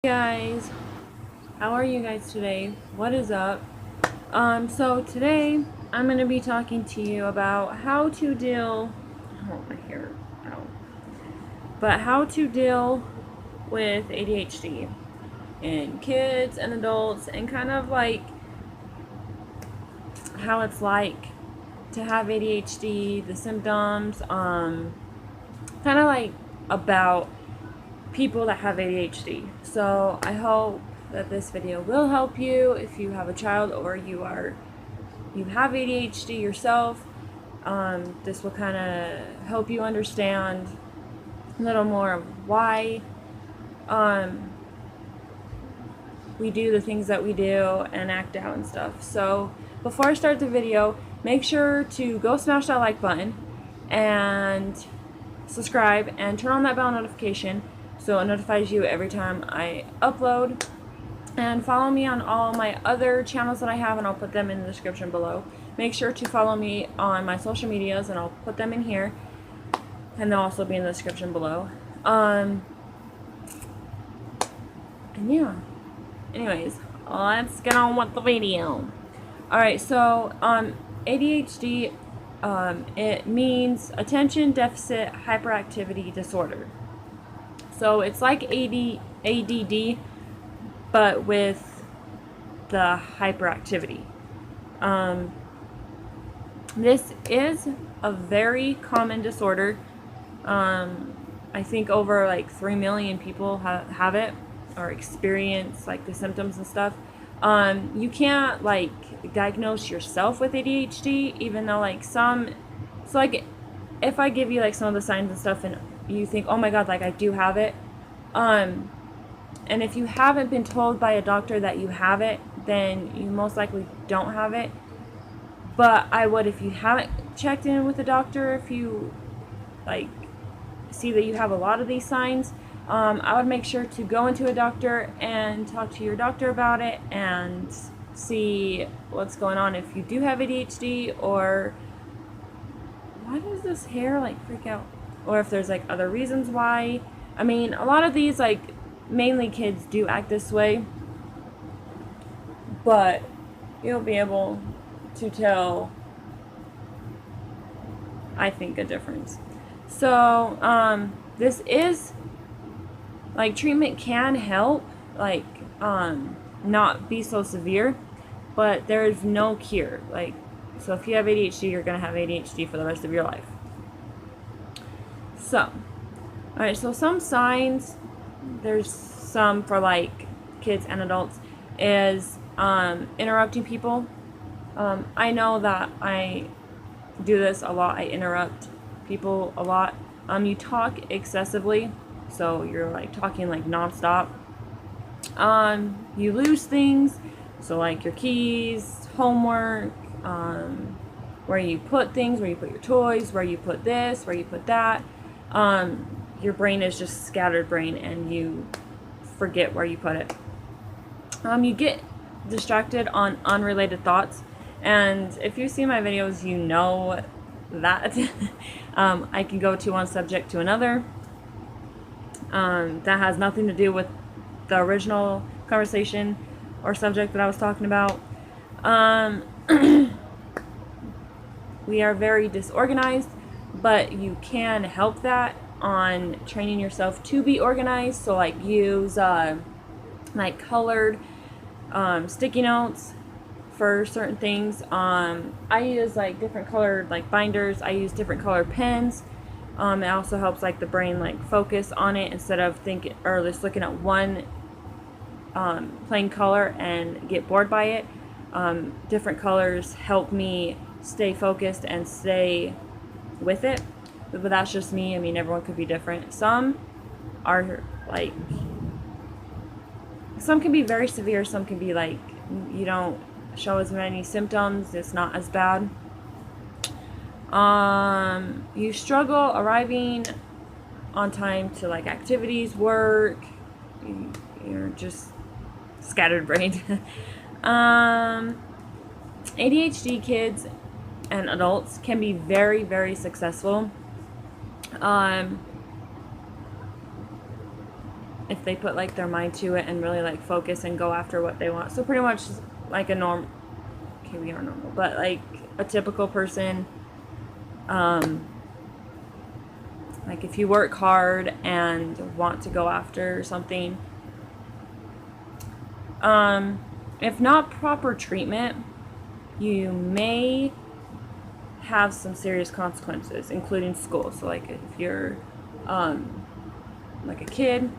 Guys, how are you guys today? What is up? So today I'm going to be talking to you about how to deal, oh my hair, ow, but how to deal with ADHD in kids and adults, and kind of like how it's like to have ADHD, the symptoms, kind of like about people that have ADHD. So I hope that this video will help you if you have a child or you have ADHD yourself. This will kind of help you understand a little more of why we do the things that we do and act out and stuff. So before I start the video, make sure to go smash that like button and subscribe and turn on that bell notification so it notifies you every time I upload. And follow me on all my other channels that I have, and I'll put them in the description below. Make sure to follow me on my social medias, and I'll put them in here, and they'll also be in the description below. And yeah, anyways, let's get on with the video. Alright, so ADHD, it means attention deficit hyperactivity disorder. So it's like ADD, but with the hyperactivity. This is a very common disorder. I think over like 3 million people have it or experience like the symptoms and stuff. You can't like diagnose yourself with ADHD, even though like so like if I give you like some of the signs and stuff and you think, oh my god, like I do have it, and if you haven't been told by a doctor that you have it, then you most likely don't have it. But I would, if you haven't checked in with a doctor, if you like see that you have a lot of these signs, I would make sure to go into a doctor and talk to your doctor about it and see what's going on, if you do have ADHD, or why does this hair like freak out, or if there's like other reasons why. I mean, a lot of these, like, mainly kids do act this way, but you'll be able to tell, I think, a difference. So this is like, treatment can help, like, not be so severe, but there's no cure. Like, so if you have ADHD, you're gonna have ADHD for the rest of your life. So alright, so some signs, there's some for like kids and adults, is interrupting people. I know that I do this a lot. I interrupt people a lot. You talk excessively, so you're like talking like nonstop. You lose things, so like your keys, homework, where you put things, where you put your toys, where you put this, where you put that. Your brain is just scattered brain, and you forget where you put it. You get distracted on unrelated thoughts, and if you see my videos, you know that. I can go to one subject to another that has nothing to do with the original conversation or subject that I was talking about. We are very disorganized, but you can help that on training yourself to be organized. So like use like colored sticky notes for certain things. I use like different colored like binders. I use different colored pens. It also helps like the brain like focus on it instead of thinking or just looking at one plain color and get bored by it. Different colors help me stay focused and stay with it. But that's just me. I mean, everyone could be different. Some are like, some can be very severe. Some can be like, you don't show as many symptoms. It's not as bad. You struggle arriving on time to like activities, work. You're just scattered brained. ADHD kids and adults can be very, very successful. if they put like their mind to it and really like focus and go after what they want. So pretty much like a norm. Okay, we are normal, but like a typical person. Like if you work hard and want to go after something, if not proper treatment, you may have some serious consequences, including school. So like if you're like a kid,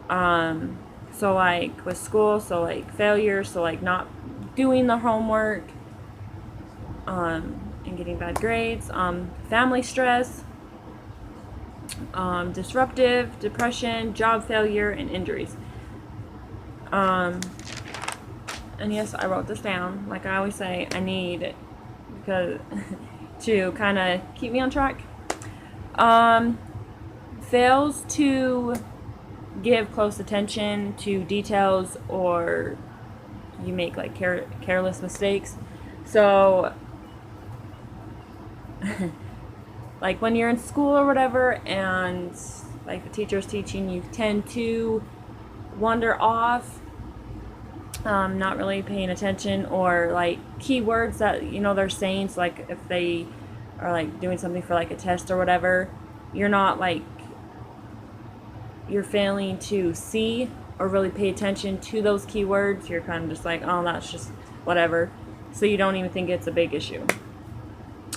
so like with school, so like failure, so like not doing the homework, and getting bad grades, family stress, disruptive, depression, job failure, and injuries. And yes, I wrote this down. Like I always say, I need, because to kind of keep me on track. Fails to give close attention to details, or you make like careless mistakes. So like when you're in school or whatever, and like the teacher's teaching, you tend to wander off, not really paying attention, or like keywords that they're saying. So like if they are like doing something for like a test or whatever, you're failing to see or really pay attention to those keywords. You're kind of just like, oh, that's just whatever. So you don't even think it's a big issue.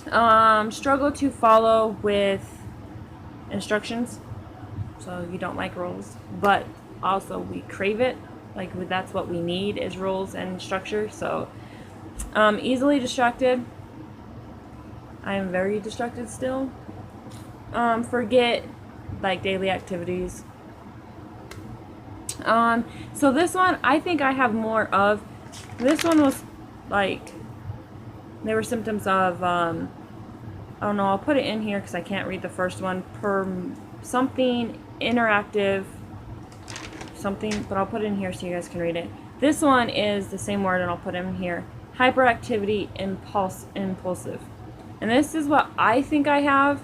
Struggle to follow with instructions. So you don't like rules, but also we crave it. Like that's what we need, is rules and structure. So easily distracted. I am very distracted still. Forget like daily activities. So this one, I think I have more of. This one was like, there were symptoms of, I don't know, I'll put it in here because I can't read the first one. Something interactive, something, but I'll put it in here so you guys can read it. This one is the same word, and I'll put it in here. Hyperactivity, impulsive. And this is what I think I have,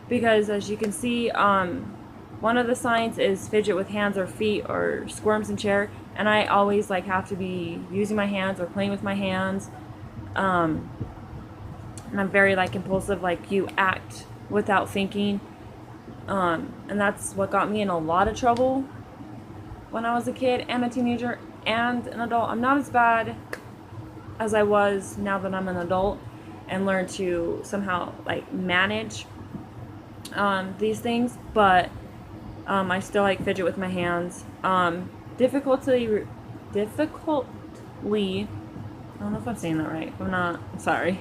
because as you can see, one of the signs is fidget with hands or feet, or squirms in chair, and I always like have to be using my hands or playing with my hands, and I'm very like impulsive, like you act without thinking, and that's what got me in a lot of trouble when I was a kid and a teenager and an adult. I'm not as bad as I was now that I'm an adult and learned to somehow like manage these things, but I still like fidget with my hands. Difficultly, I don't know if I'm saying that right. I'm not, I'm sorry.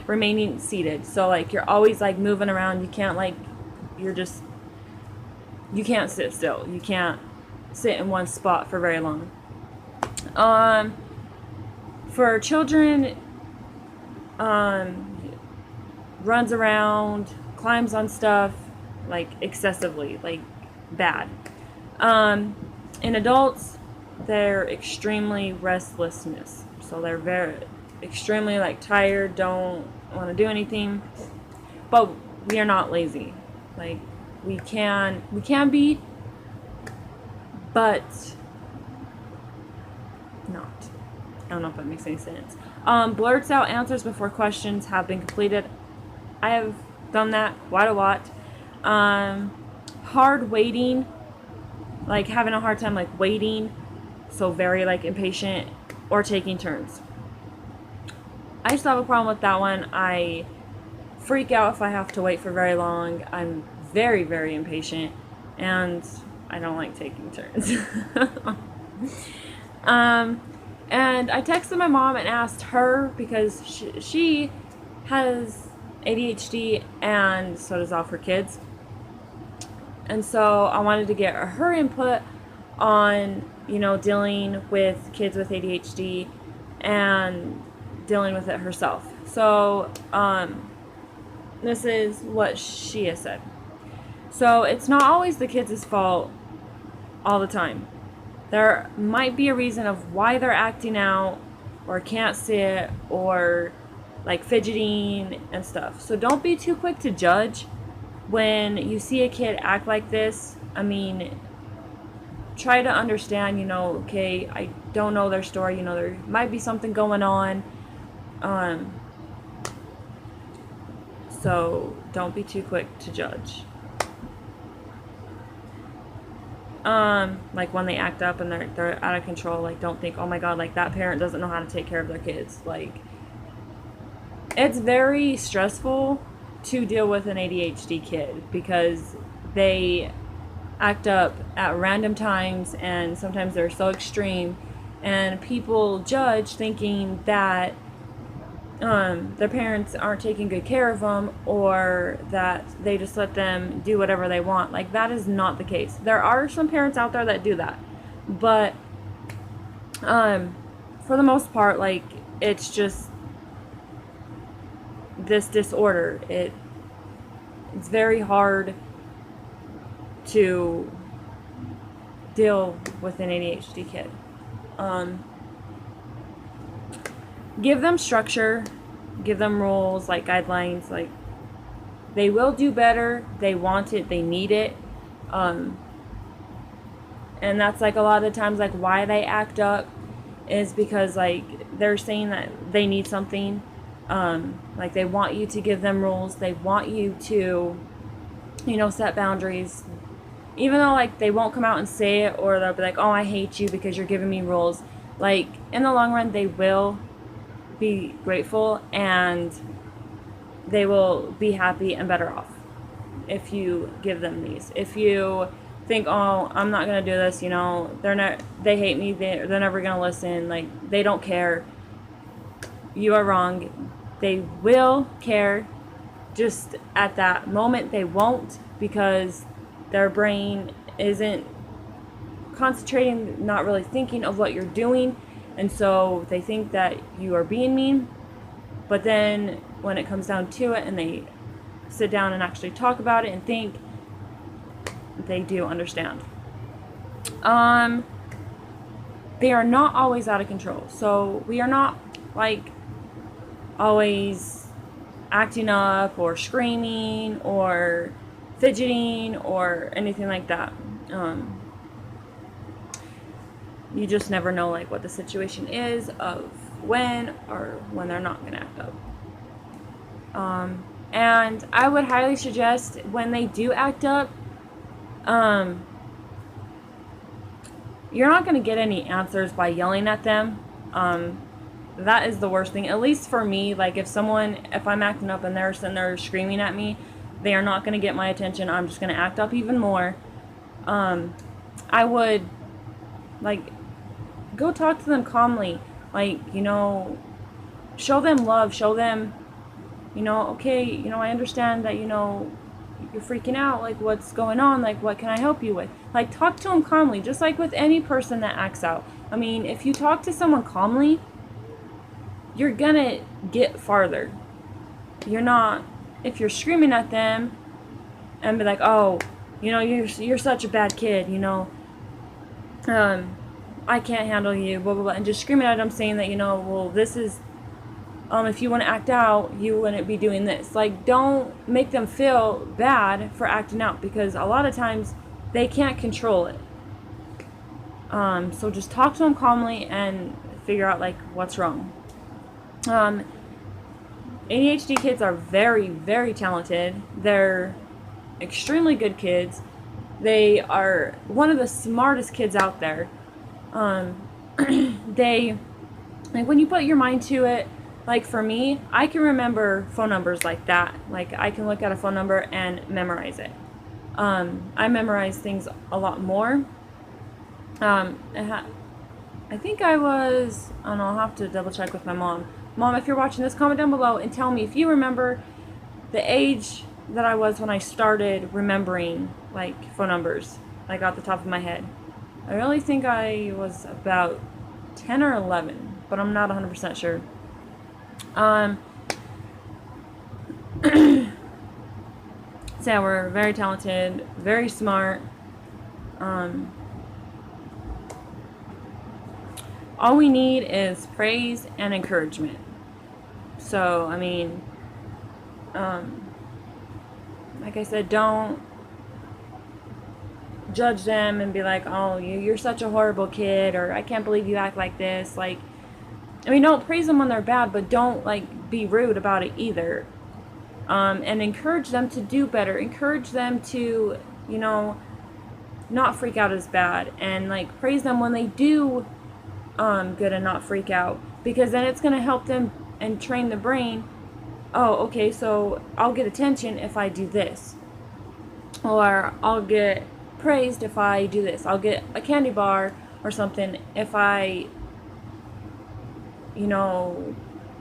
Remaining seated. So like you're always like moving around. You can't like, you can't sit still. You can't sit in one spot for very long. For children, runs around, climbs on stuff, like excessively, like bad. In adults, they're extremely restlessness. So they're very extremely like tired, don't want to do anything. But we are not lazy. Like we can be, but not. I don't know if that makes any sense. Blurts out answers before questions have been completed. I have done that quite a lot. Hard waiting, like having a hard time like waiting, so very like impatient, or taking turns. I used to have a problem with that one. I freak out if I have to wait for very long. I'm very, very impatient, and I don't like taking turns. And I texted my mom and asked her, because she has ADHD, and so does all her kids. And so I wanted to get her input on, dealing with kids with ADHD and dealing with it herself. So this is what she has said. So it's not always the kids' fault all the time. There might be a reason of why they're acting out, or can't sit, or like fidgeting and stuff. So don't be too quick to judge when you see a kid act like this. I mean, try to understand, okay, I don't know their story, there might be something going on. So don't be too quick to judge. Like when they act up and they're out of control, like don't think, oh my god, like that parent doesn't know how to take care of their kids. Like, it's very stressful to deal with an ADHD kid because they act up at random times and sometimes they're so extreme, and people judge thinking that their parents aren't taking good care of them, or that they just let them do whatever they want. Like, that is not the case. There are some parents out there that do that, but for the most part, like, it's just this disorder. It's very hard to deal with an ADHD kid. Give them structure, give them rules, like guidelines. Like, they will do better, they want it, they need it, and that's like a lot of the times, like, why they act up is because, like, they're saying that they need something. Like, they want you to give them rules, they want you to, set boundaries, even though, like, they won't come out and say it, or they'll be like, oh, I hate you because you're giving me rules. Like, in the long run, they will be grateful and they will be happy and better off if you give them these. If you think, oh, I'm not gonna do this, they hate me, they're never gonna listen, like, they don't care, you are wrong. They will care, just at that moment they won't, because their brain isn't concentrating, not really thinking of what you're doing. And so they think that you are being mean, but then when it comes down to it and they sit down and actually talk about it and think, they do understand. They are not always out of control. So we are not, like, always acting up or screaming or fidgeting or anything like that. You just never know, like, what the situation is of when they're not going to act up. And I would highly suggest, when they do act up, you're not going to get any answers by yelling at them. That is the worst thing, at least for me. Like, if I'm acting up and they're sitting there screaming at me, they are not going to get my attention. I'm just going to act up even more. I would, like, go talk to them calmly. Like, show them love, show them, okay, I understand that, you're freaking out, like, what's going on, like, what can I help you with? Like, talk to them calmly, just like with any person that acts out. I mean, if you talk to someone calmly, you're gonna get farther. If you're screaming at them and be like, oh, you're such a bad kid, I can't handle you, blah, blah, blah, and just screaming at them saying that, well, this is, if you want to act out, you wouldn't be doing this. Like, don't make them feel bad for acting out, because a lot of times they can't control it. So just talk to them calmly and figure out, like, what's wrong. ADHD kids are very, very talented. They're extremely good kids. They are one of the smartest kids out there. They, like, when you put your mind to it, like, for me, I can remember phone numbers like that. Like, I can look at a phone number and memorize it. I memorize things a lot more. I think I'll have to double check with my mom. Mom, if you're watching this, comment down below and tell me if you remember the age that I was when I started remembering, like, phone numbers, like, off the top of my head. I really think I was about 10 or 11, but I'm not 100% sure. So yeah, we're very talented, very smart. All we need is praise and encouragement. So, I mean, like I said, don't judge them and be like, oh, you're such a horrible kid, or I can't believe you act like this. Like, I mean, don't praise them when they're bad, but don't like be rude about it either. And encourage them to do better. Encourage them to, you know, not freak out as bad, and like praise them when they do good and not freak out, because then it's going to help them and train the brain. Oh, okay, so I'll get attention if I do this, or I'll get praised if I do this. I'll get a candy bar or something if I, you know,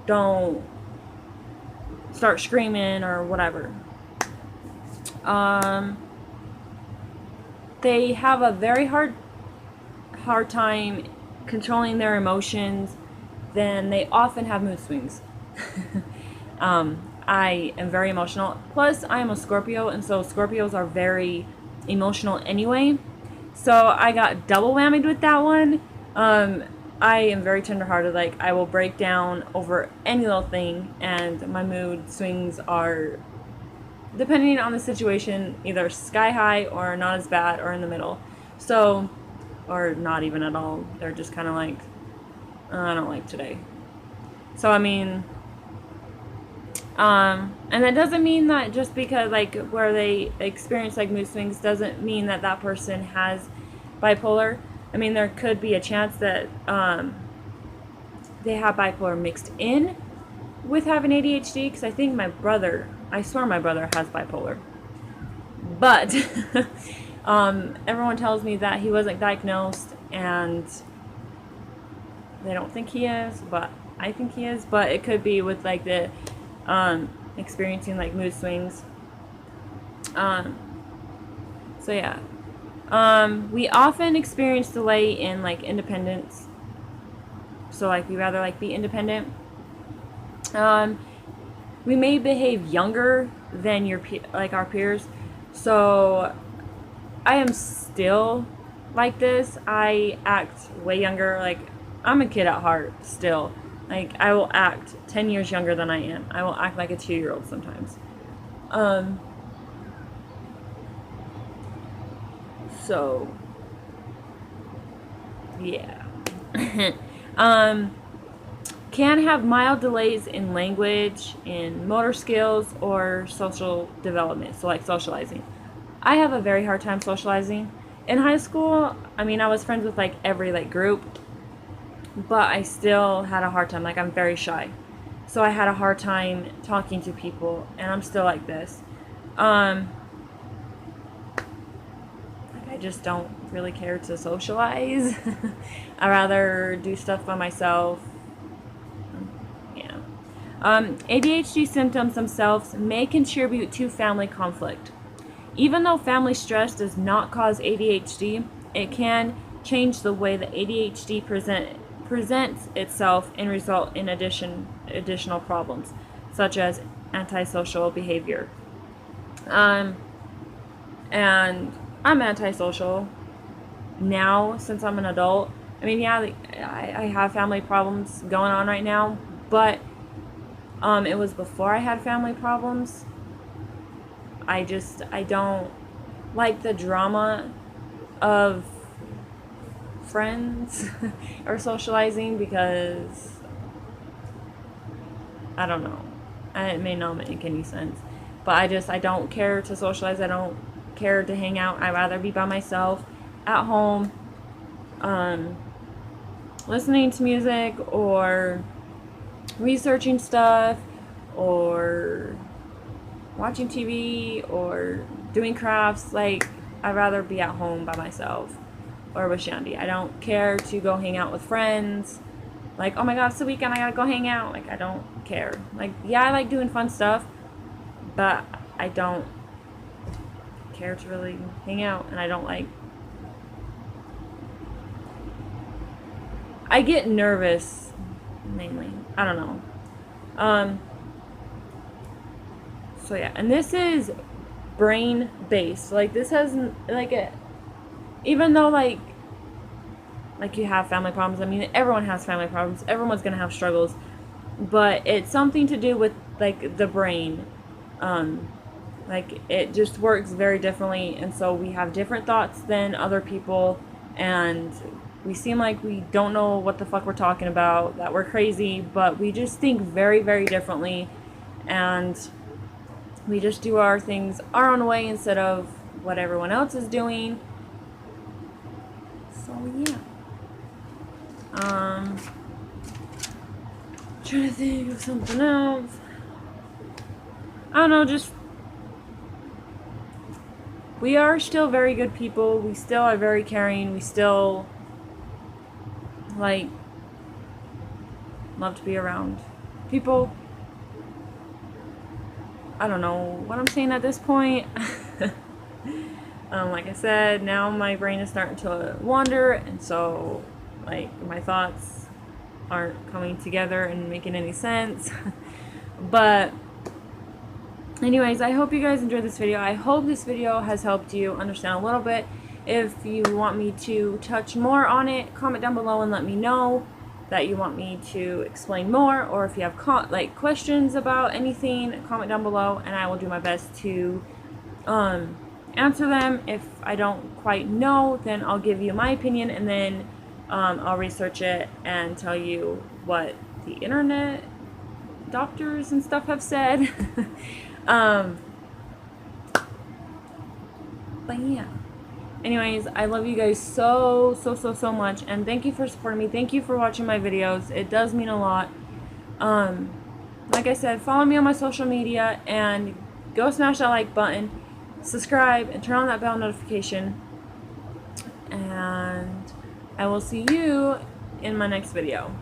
don't start screaming or whatever. They have a very hard time controlling their emotions. Then they often have mood swings. I am very emotional. Plus, I am a Scorpio, and so Scorpios are very emotional anyway. So I got double whammied with that one. I am very tenderhearted. Like, I will break down over any little thing, and my mood swings are, depending on the situation, either sky high or not as bad or in the middle. So, or not even at all. They're just kind of like, I don't like today. So, I mean, and that doesn't mean that just because, like, where they experience, like, mood swings doesn't mean that that person has bipolar. I mean, there could be a chance that they have bipolar mixed in with having ADHD, because I think I swear my brother has bipolar. But everyone tells me that he wasn't diagnosed, and they don't think he is, but I think he is. But it could be with, like, the experiencing, like, mood swings. So yeah. We often experience delay in, like, independence. So, like, we rather, like, be independent. We may behave younger than our peers. So I am still like this. I act way younger. Like, I'm a kid at heart still. Like, I will act 10 years younger than I am. I will act like a 2-year-old sometimes. So, yeah. Can have mild delays in language, in motor skills, or social development. So, like, socializing. I have a very hard time socializing. In high school, I mean, I was friends with, like, every, like, group, but I still had a hard time. Like, I'm very shy. So I had a hard time talking to people, and I'm still like this. Like, I just don't really care to socialize. I rather do stuff by myself. Yeah. ADHD symptoms themselves may contribute to family conflict. Even though family stress does not cause ADHD, it can change the way the ADHD presents itself and result in additional problems, such as antisocial behavior. And I'm antisocial now since I'm an adult. I mean, yeah, I have family problems going on right now, but it was before I had family problems. I don't like the drama of friends or socializing, because I don't know. It may not make any sense, but I don't care to socialize. I don't care to hang out. I'd rather be by myself at home, listening to music or researching stuff or watching TV or doing crafts. Like, I'd rather be at home by myself or with Shandy. I don't care to go hang out with friends. Like, oh my god, it's the weekend, I gotta go hang out. Like, I don't care. Like, yeah, I like doing fun stuff, but I don't care to really hang out, and I don't like... I get nervous, mainly. I don't know. So yeah, and this is brain-based. Like, this has, like, even though, like you have family problems. I mean, everyone has family problems. Everyone's gonna have struggles, but it's something to do with, like, the brain. Like, it just works very differently, and so we have different thoughts than other people, and we seem like we don't know what the fuck we're talking about, that we're crazy, but we just think very, very differently, and we just do our things our own way instead of what everyone else is doing. So yeah. Trying to think of something else. I don't know, just we are still very good people. We still are very caring. We still like love to be around people. I don't know what I'm saying at this point. Like I said, now my brain is starting to wander, and so like my thoughts aren't coming together and making any sense. But anyways, I hope you guys enjoyed this video. I hope this video has helped you understand a little bit. If you want me to touch more on it, comment down below and let me know that you want me to explain more, or if you have like questions about anything, comment down below and I will do my best to answer them. If I don't quite know, then I'll give you my opinion, and then I'll research it and tell you what the internet doctors and stuff have said. But yeah. Anyways, I love you guys so much, and thank you for supporting me. Thank you for watching my videos. It does mean a lot. Like I said, follow me on my social media and go smash that like button, subscribe, and turn on that bell notification. And I will see you in my next video.